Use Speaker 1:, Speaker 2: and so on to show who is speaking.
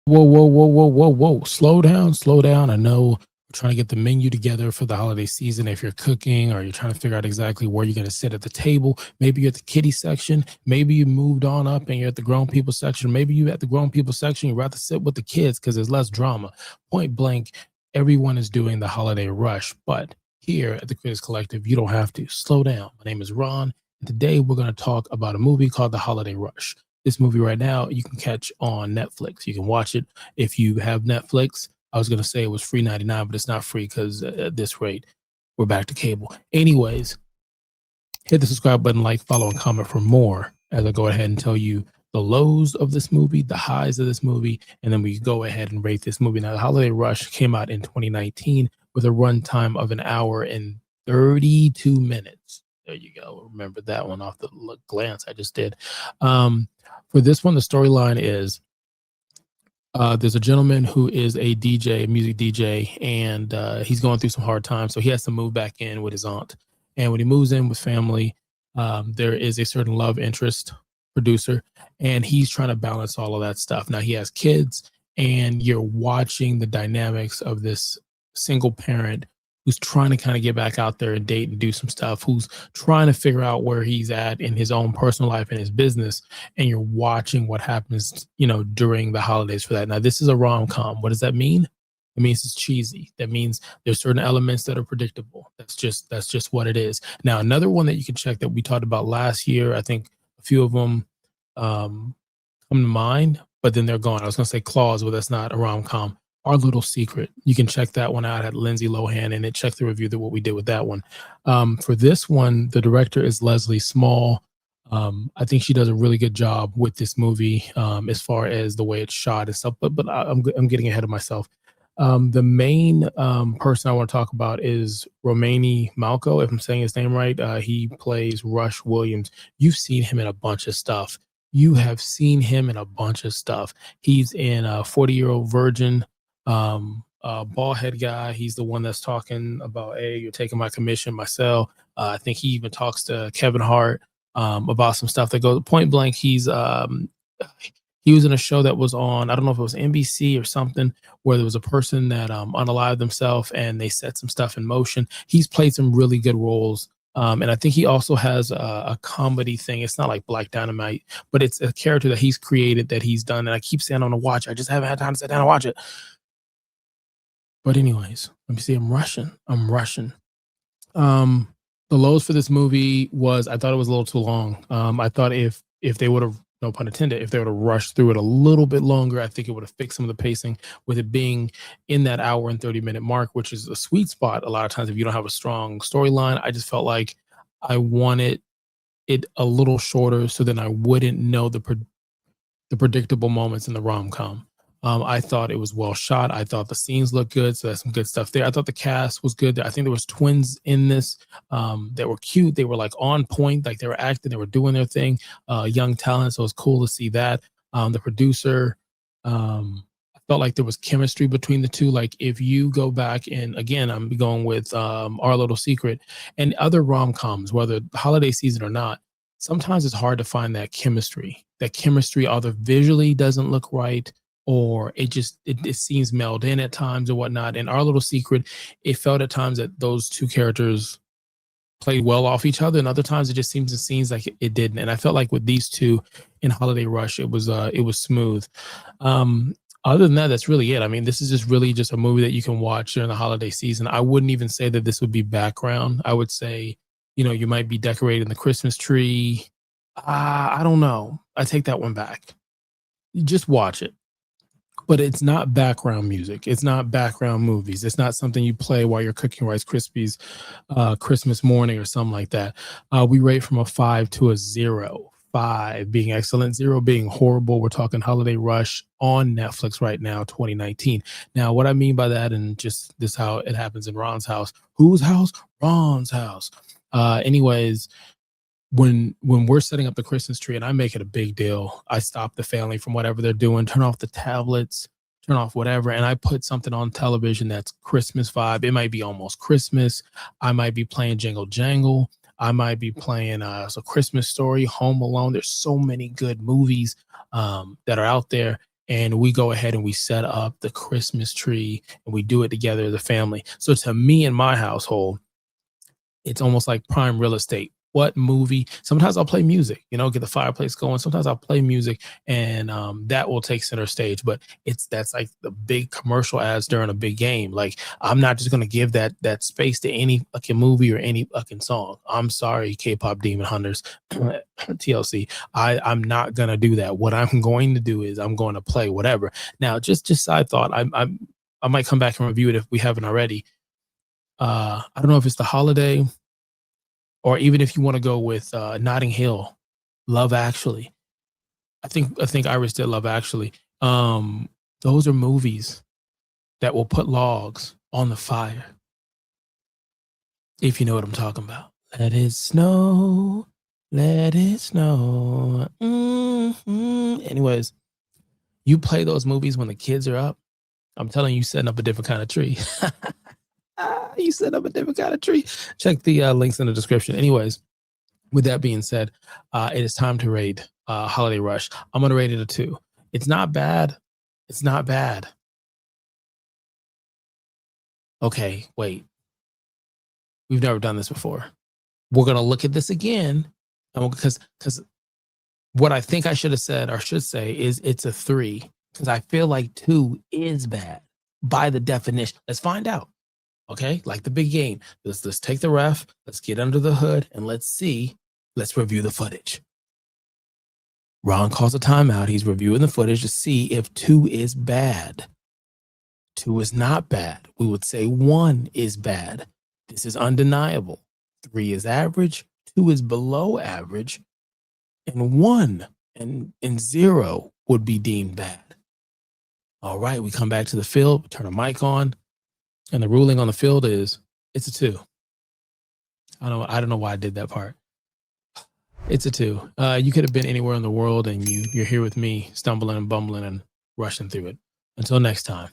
Speaker 1: Whoa, whoa, whoa, whoa, whoa, whoa. Slow down, slow down. I know we're trying to get the menu together for the holiday season. If you're cooking or you're trying to figure out exactly where you're going to sit at the table, maybe you're at the kiddie section, maybe you moved on up and you're at the grown people section, maybe you at the grown people section, you'd rather sit with the kids because there's less drama. Point blank, everyone is doing the holiday rush, but here at the Critics Collective, you don't have to. Slow down. My name is Ron, and today we're going to talk about a movie called The Holiday Rush. This movie right now you can catch on Netflix. You can watch it if you have Netflix. I was going to say it was free 99, but it's not free because at this rate, we're back to cable. Anyways, hit the subscribe button, like, follow, and comment for more as I go ahead and tell you the lows of this movie, the highs of this movie, and then we go ahead and rate this movie. Now, The Holiday Rush came out in 2019 with a runtime of 1 hour and 32 minutes. There you go. Remember that one off the glance I just did. For this one, the storyline is there's a gentleman who is a DJ, music DJ, and he's going through some hard times. So he has to move back in with his aunt. And when he moves in with family, there is a certain love interest producer, and he's trying to balance all of that stuff. Now he has kids, and you're watching the dynamics of this single parent who's trying to kind of get back out there and date and do some stuff, who's trying to figure out where he's at in his own personal life and his business. And you're watching what happens, during the holidays for that. Now, this is a rom-com. What does that mean? It means it's cheesy. That means there's certain elements that are predictable. That's just what it is. Now, another one that you can check that we talked about last year, I think a few of them come to mind, but then they're gone. I was going to say Claws, but that's not a rom-com. Our Little Secret. You can check that one out at Lindsay Lohan, and check the review that what we did with that one. For this one, the director is Leslie Small. I think she does a really good job with this movie as far as the way it's shot and stuff. But I'm getting ahead of myself. The main person I want to talk about is Romany Malco, if I'm saying his name right. He plays Rush Williams. You've seen him in a bunch of stuff. You have seen him in a bunch of stuff. He's in 40-Year-Old Virgin. Bald head guy. He's the one that's talking about, hey, you're taking my commission, my cell. I think he even talks to Kevin Hart about some stuff that goes point blank. He was in a show that was on, I don't know if it was NBC or something, where there was a person that unalived themselves and they set some stuff in motion. He's played some really good roles. And I think he also has a comedy thing. It's not like Black Dynamite, but it's a character that he's created, that he's done. And I keep saying I want to watch. I just haven't had time to sit down and watch it. But anyways, let me see. I'm rushing. The lows for this movie was, I thought it was a little too long. I thought if they would have, no pun intended, if they would have rushed through it a little bit longer, I think it would have fixed some of the pacing, with it being in that 1 hour and 30-minute mark, which is a sweet spot a lot of times if you don't have a strong storyline. I just felt like I wanted it a little shorter so then I wouldn't know the predictable moments in the rom-com. I thought it was well shot. I thought the scenes looked good, so that's some good stuff there. I thought the cast was good. I think there was twins in this that were cute. They were like on point, like they were acting, they were doing their thing. Young talent, so it was cool to see that. The producer, I felt like there was chemistry between the two. Like if you go back, and again, I'm going with Our Little Secret and other rom-coms, whether holiday season or not, sometimes it's hard to find that chemistry. That chemistry either visually doesn't look right, or it seems melded in at times or whatnot. And Our Little Secret, it felt at times that those two characters played well off each other, and other times it just seems like it didn't. And I felt like with these two in Holiday Rush, it was smooth. Other than that, that's really it. I mean, this is just really just a movie that you can watch during the holiday season. I wouldn't even say that this would be background. I would say, you might be decorating the Christmas tree. I don't know. I take that one back. Just watch it. But it's not background music. It's not background movies. It's not something you play while you're cooking Rice Krispies Christmas morning or something like that. We rate from a 5 to a 0. 5 being excellent, 0 being horrible. We're talking Holiday Rush on Netflix right now, 2019. Now, what I mean by that, and just this how it happens in Ron's house. Whose house? Ron's house. Anyways, when we're setting up the Christmas tree and I make it a big deal, I stop the family from whatever they're doing, turn off the tablets, turn off whatever, and I put something on television that's Christmas vibe. It might be almost Christmas. I might be playing Jingle Jangle. I might be playing a Christmas Story, Home Alone. There's so many good movies that are out there. and we go ahead and we set up the Christmas tree and we do it together as a family. So to me in my household, it's almost like prime real estate. What movie? Sometimes I'll play music, get the fireplace going. Sometimes I'll play music, and that will take center stage. But that's like the big commercial ads during a big game. Like I'm not just gonna give that space to any fucking movie or any fucking song. I'm sorry, K-pop Demon Hunters, TLC. I'm not gonna do that. What I'm going to do is I'm going to play whatever. Now, just side thought. I might come back and review it if we haven't already. I don't know if it's the holiday, or even if you want to go with Notting Hill, Love Actually. I think Iris did Love Actually. Those are movies that will put logs on the fire. If you know what I'm talking about. Let it snow, let it snow. Anyways, you play those movies when the kids are up. I'm telling you, setting up a different kind of tree. You set up a different kind of tree. Check the links in the description. Anyways, with that being said, it is time to rate Holiday Rush. I'm going to rate it a 2. It's not bad. It's not bad. Okay, wait. We've never done this before. We're going to look at this again. Because what I think I should have said, or should say, is it's a 3. Because I feel like 2 is bad by the definition. Let's find out. Okay, like the big game. Let's take the ref. Let's get under the hood and let's see. Let's review the footage. Ron calls a timeout. He's reviewing the footage to see if 2 is bad. 2 is not bad. We would say 1 is bad. This is undeniable. 3 is average. 2 is below average. And 1 and 0 would be deemed bad. All right, we come back to the field, turn a mic on. And the ruling on the field is it's a 2. I don't know why I did that part. It's a 2. You could have been anywhere in the world, and you're here with me, stumbling and bumbling and rushing through it. Until next time.